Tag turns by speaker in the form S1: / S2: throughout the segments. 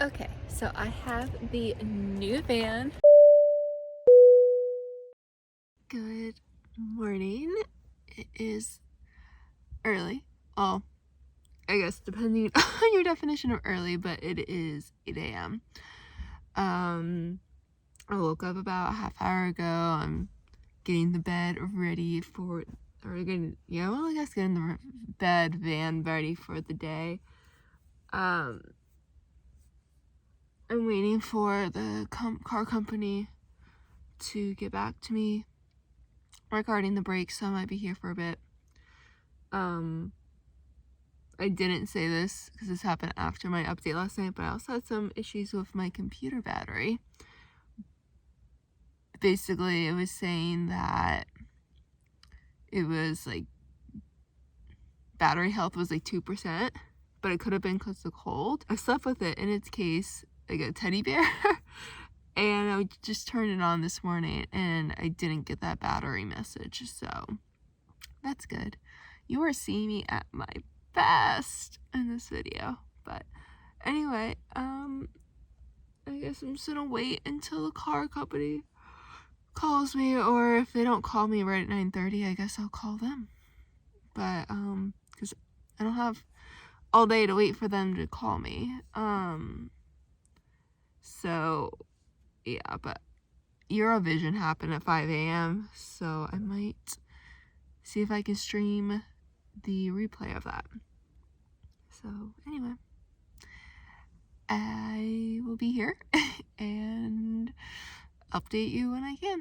S1: Okay, so I have the new van. Good morning. It is early. Well, I guess depending on your definition of early, but it is 8 a.m. I woke up about a half hour ago. I'm getting the bed ready for, getting the van ready for the day. I'm waiting for the car company to get back to me regarding the brakes, so I might be here for a bit. I didn't say this because this happened after my update last night, but I also had some issues with my computer battery. Basically, it was saying that it was like battery health was like 2%, but it could have been because of the cold. I slept with it in its case like a teddy bear. And I just turned it on this morning and I didn't get that battery message, so that's good. You are seeing me at my best in this video. But anyway, I guess I'm just gonna wait until the car company calls me, or if they don't call me right at 9:30, I guess I'll call them. But because I don't have all day to wait for them to call me. So yeah, but Eurovision happened at 5 a.m, so I might see if I can stream the replay of that. So anyway, I will be here and update you when I can.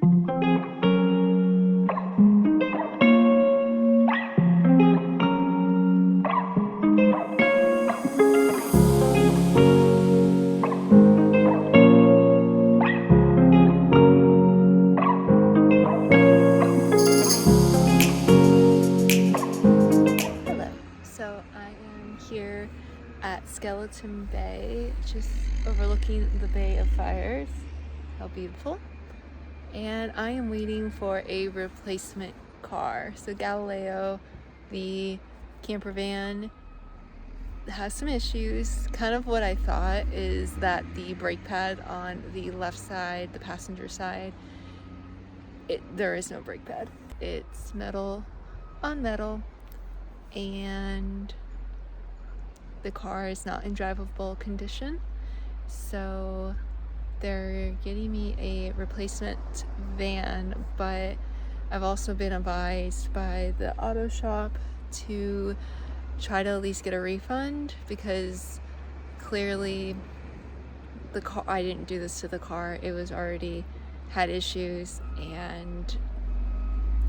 S1: At Skeleton Bay, just overlooking the Bay of Fires. How beautiful. And I am waiting for a replacement car. So Galileo, the campervan, has some issues. Kind of what I thought is that the brake pad on the left side, the passenger side, there is no brake pad. It's metal on metal, and the car is not in drivable condition, so they're getting me a replacement van. But I've also been advised by the auto shop to try to at least get a refund, because clearly the car, I didn't do this to the car, it was already had issues and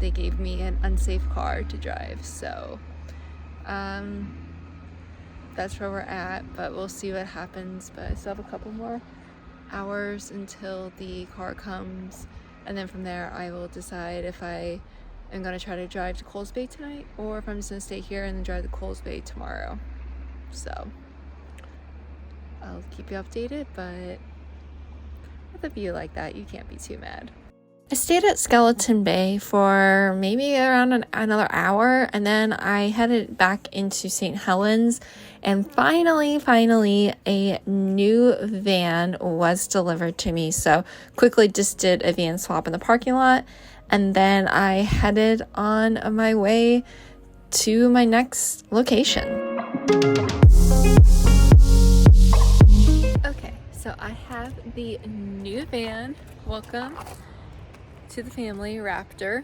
S1: they gave me an unsafe car to drive. So that's where we're at, but we'll see what happens. But I still have a couple more hours until the car comes, and then from there I will decide if I am going to try to drive to Coles Bay tonight, or if I'm just going to stay here and then drive to Coles Bay tomorrow. So I'll keep you updated, but with a view like that, you can't be too mad. I stayed at Skeleton Bay for maybe around another hour, and then I headed back into St. Helens, and finally a new van was delivered to me. So quickly just did a van swap in the parking lot, and then I headed on my way to my next location. Okay, so I have the new van. Welcome to the family, Raptor.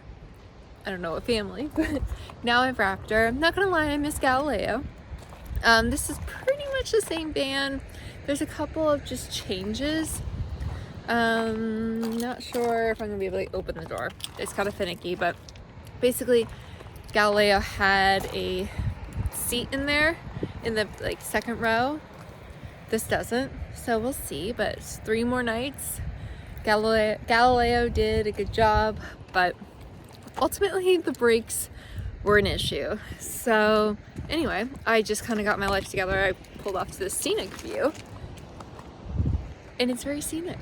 S1: I don't know what family, but now I have Raptor. I'm not gonna lie, I miss Galileo. This is pretty much the same van. There's a couple of just changes. Not sure if I'm gonna be able to open the door. It's kind of finicky, but basically Galileo had a seat in there in the second row. This doesn't, so we'll see. But it's 3 more nights. Galileo did a good job, but ultimately the brakes were an issue. So anyway, I just kind of got my life together. I pulled off to this scenic view, and it's very scenic.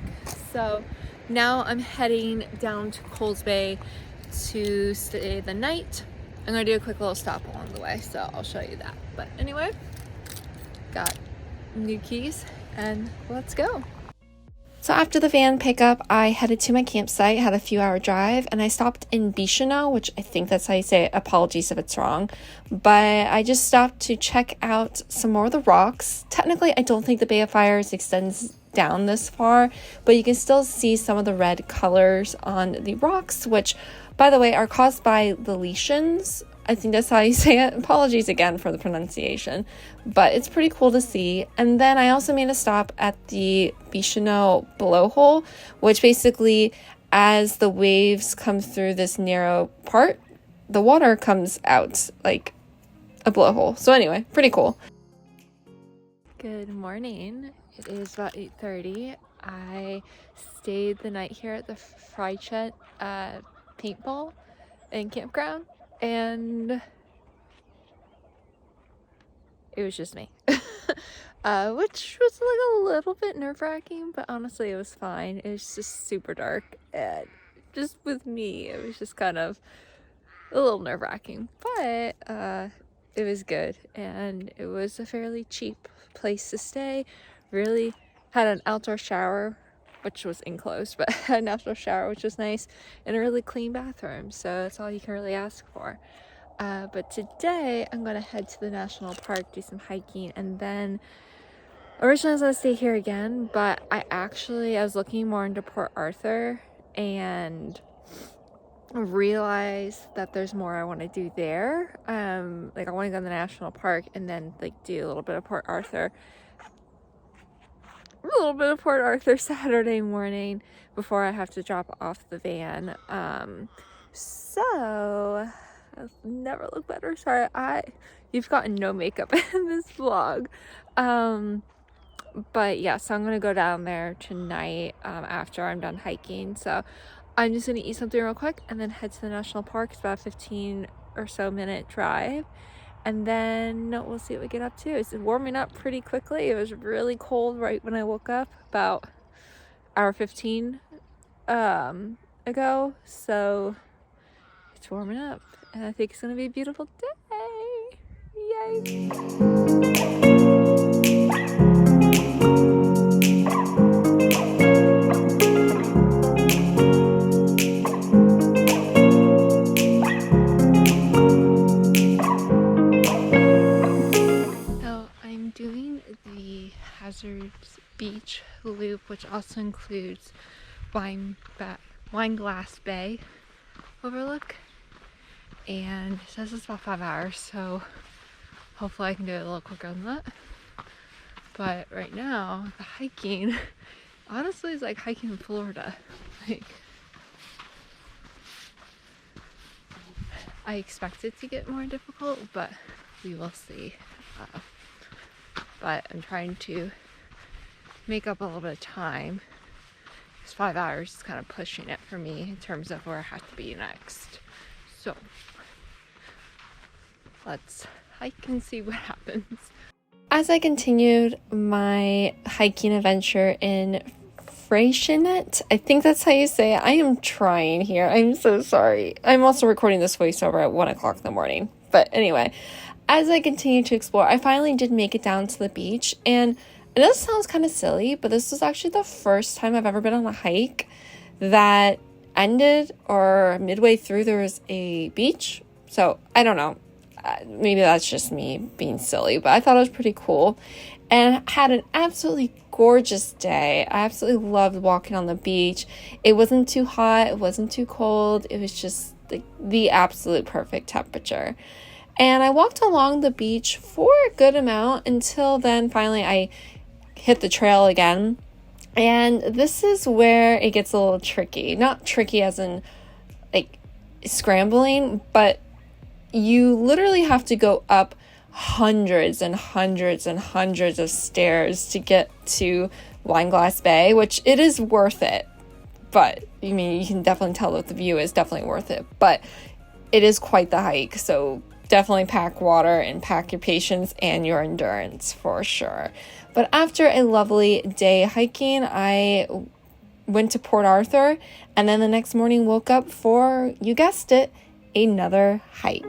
S1: So now I'm heading down to Coles Bay to stay the night. I'm gonna do a quick little stop along the way, so I'll show you that. But anyway, got new keys, and let's go.
S2: So after the van pickup, I headed to my campsite, had a few hour drive, and I stopped in Bicheno, which I think that's how you say it. Apologies if it's wrong. But I just stopped to check out some more of the rocks. Technically, I don't think the Bay of Fires extends down this far, but you can still see some of the red colors on the rocks, which, by the way, are caused by the lesions. I think that's how you say it. Apologies again for the pronunciation, but it's pretty cool to see. And then I also made a stop at the Bicheno Blowhole, which basically, as the waves come through this narrow part, the water comes out like a blowhole. So anyway, pretty cool.
S1: Good morning. It is about 8:30. I stayed the night here at the Freycinet paintball and campground, and it was just me. Which was like a little bit nerve-wracking, but honestly it was fine. It was just super dark, and just with me it was just kind of a little nerve-wracking, but it was good, and it was a fairly cheap place to stay. Really had an outdoor shower, which was enclosed, but had an outdoor shower, which was nice, and a really clean bathroom, so that's all you can really ask for. But today I'm gonna head to the national park, do some hiking, and then originally I was gonna stay here again, but I was looking more into Port Arthur and realized that there's more I want to do there. Like I want to go to the national park and then like do a little bit of Port Arthur Saturday morning before I have to drop off the van. So I've never looked better. Sorry, you've gotten no makeup in this vlog. But yeah, so I'm gonna go down there tonight after I'm done hiking. So I'm just gonna eat something real quick and then head to the national park. It's about a 15 or so minute drive, and then we'll see what we get up to. It's warming up pretty quickly. It was really cold right when I woke up about hour 15 ago, so it's warming up, and I think it's gonna be a beautiful day. Yay! Beach loop, which also includes Wineglass Bay overlook, and it says it's about 5 hours, so hopefully I can do it a little quicker than that. But right now the hiking honestly is like hiking in Florida. Like, I expect it to get more difficult, but we will see. But I'm trying to make up a little bit of time, because 5 hours is kind of pushing it for me in terms of where I have to be next. So let's hike and see what happens.
S2: As I continued my hiking adventure in Freycinet, I think that's how you say it. I am trying here. I'm so sorry. I'm also recording this voiceover at 1 o'clock in the morning. But anyway, as I continued to explore, I finally did make it down to the beach, and I know this sounds kind of silly, but this was actually the first time I've ever been on a hike that ended or midway through there was a beach. So I don't know. Maybe that's just me being silly, but I thought it was pretty cool and had an absolutely gorgeous day. I absolutely loved walking on the beach. It wasn't too hot. It wasn't too cold. It was just the absolute perfect temperature. And I walked along the beach for a good amount until then finally I hit the trail again, and this is where it gets a little tricky. Not tricky as in like scrambling, but you literally have to go up hundreds and hundreds and hundreds of stairs to get to Wineglass Bay, which it is worth it. But I mean, you can definitely tell that the view is definitely worth it, but it is quite the hike. So definitely pack water and pack your patience and your endurance for sure. But after a lovely day hiking, I went to Port Arthur, and then the next morning woke up for, you guessed it, another hike.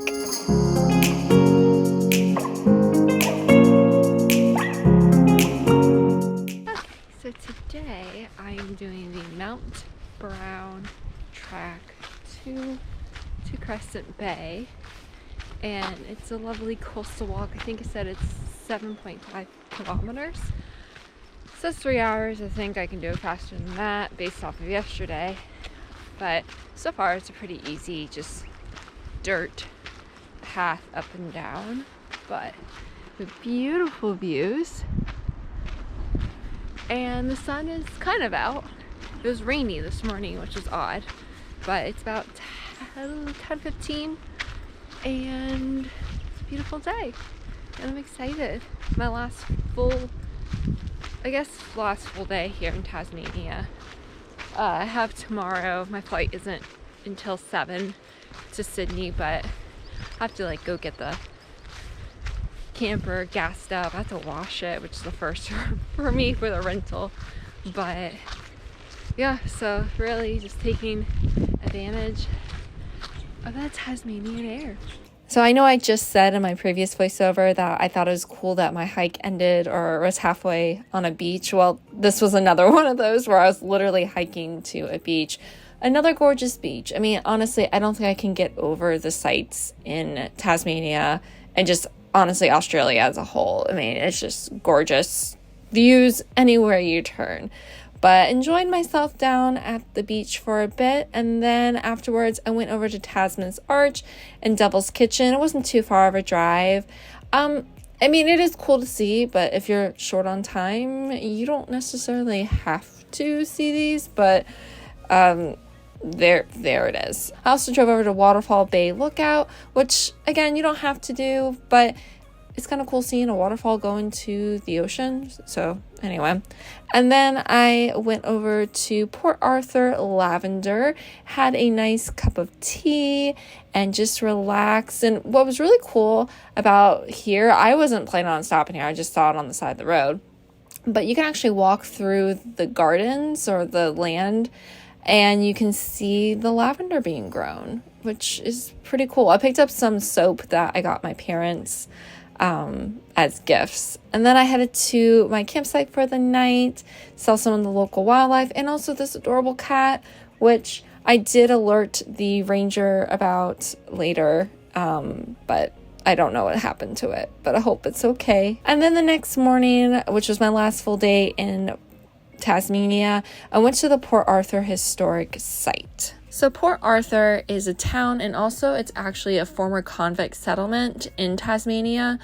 S1: So today I am doing the Mount Brown track to Crescent Bay, and it's a lovely coastal walk. I think it said it's 7.5 kilometers. It says 3 hours. I think I can do it faster than that based off of yesterday, but so far it's a pretty easy, just dirt path up and down, but with beautiful views. And the sun is kind of out. It was rainy this morning, which is odd, but it's about 10:15 and it's a beautiful day and I'm excited. My last full day here in Tasmania. I have tomorrow. My flight isn't until 7 to Sydney, but I have to go get the camper gassed up. I have to wash it, which is the first for me for the rental. But yeah, so really just taking advantage of that Tasmanian air.
S2: So I know I just said in my previous voiceover that I thought it was cool that my hike ended or was halfway on a beach. Well, this was another one of those where I was literally hiking to a beach. Another gorgeous beach. I mean, honestly, I don't think I can get over the sights in Tasmania and just honestly Australia as a whole. I mean, it's just gorgeous views anywhere you turn. But enjoyed myself down at the beach for a bit, and then afterwards I went over to Tasman's Arch and Devil's Kitchen. It wasn't too far of a drive. I mean, it is cool to see, but if you're short on time, you don't necessarily have to see these, but there it is. I also drove over to Waterfall Bay Lookout, which again, you don't have to do, but it's kind of cool seeing a waterfall going to the ocean. So anyway, and then I went over to Port Arthur Lavender, had a nice cup of tea and just relaxed. And what was really cool about here, I wasn't planning on stopping here. I just saw it on the side of the road, but you can actually walk through the gardens or the land and you can see the lavender being grown, which is pretty cool. I picked up some soap that I got my parents as gifts. And then I headed to my campsite for the night, saw some of the local wildlife, and also this adorable cat, which I did alert the ranger about later, but I don't know what happened to it, but I hope it's okay. And then the next morning, which was my last full day in Tasmania, I went to the Port Arthur Historic Site. So Port Arthur is a town, and also it's actually a former convict settlement in Tasmania,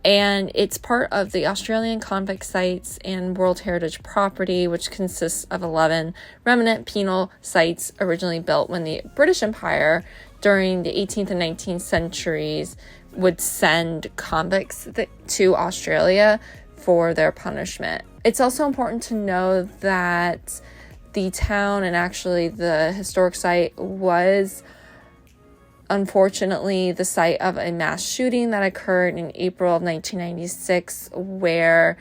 S2: and it's part of the Australian Convict Sites and World Heritage Property, which consists of 11 remnant penal sites originally built when the British Empire during the 18th and 19th centuries would send convicts to Australia for their punishment. It's also important to know that the town and actually the historic site was unfortunately the site of a mass shooting that occurred in April of 1996, where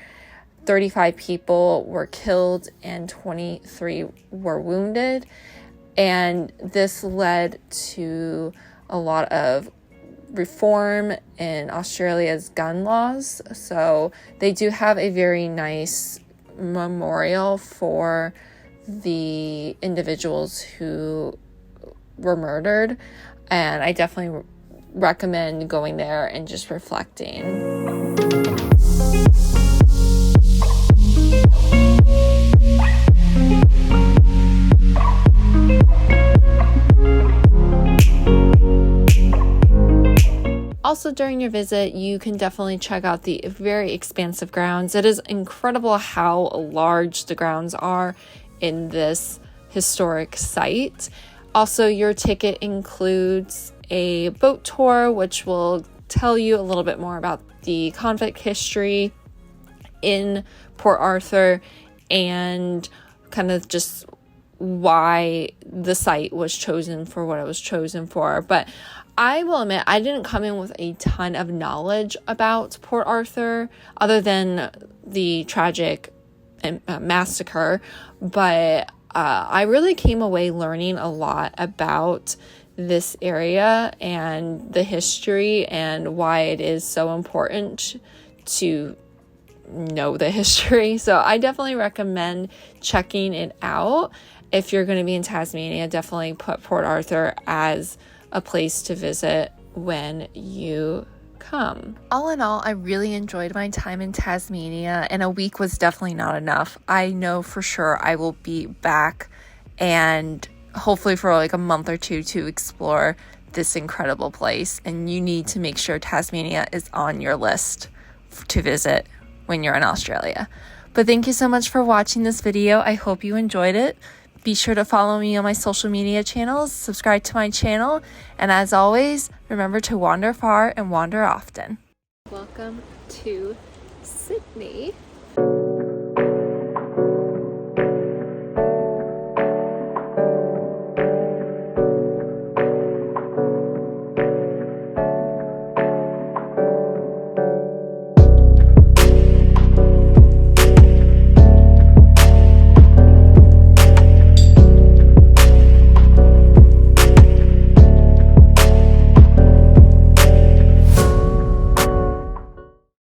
S2: 35 people were killed and 23 were wounded. And this led to a lot of reform in Australia's gun laws. So they do have a very nice memorial for the individuals who were murdered, and I definitely recommend going there and just reflecting. Also, during your visit, you can definitely check out the very expansive grounds. It is incredible how large the grounds are in this historic site. Also, your ticket includes a boat tour, which will tell you a little bit more about the convict history in Port Arthur and kind of just why the site was chosen for what it was chosen for. But I will admit, I didn't come in with a ton of knowledge about Port Arthur other than the tragic massacre, but I really came away learning a lot about this area and the history and why it is so important to know the history. So I definitely recommend checking it out. If you're going to be in Tasmania, definitely put Port Arthur as a place to visit when you come. All in all, I really enjoyed my time in Tasmania, and a week was definitely not enough. I know for sure I will be back, and hopefully for like a month or two, to explore this incredible place. And you need to make sure Tasmania is on your list to visit when you're in Australia. But thank you so much for watching this video. I hope you enjoyed it. Be sure to follow me on my social media channels, subscribe to my channel, and as always, remember to wander far and wander often.
S1: Welcome to Sydney.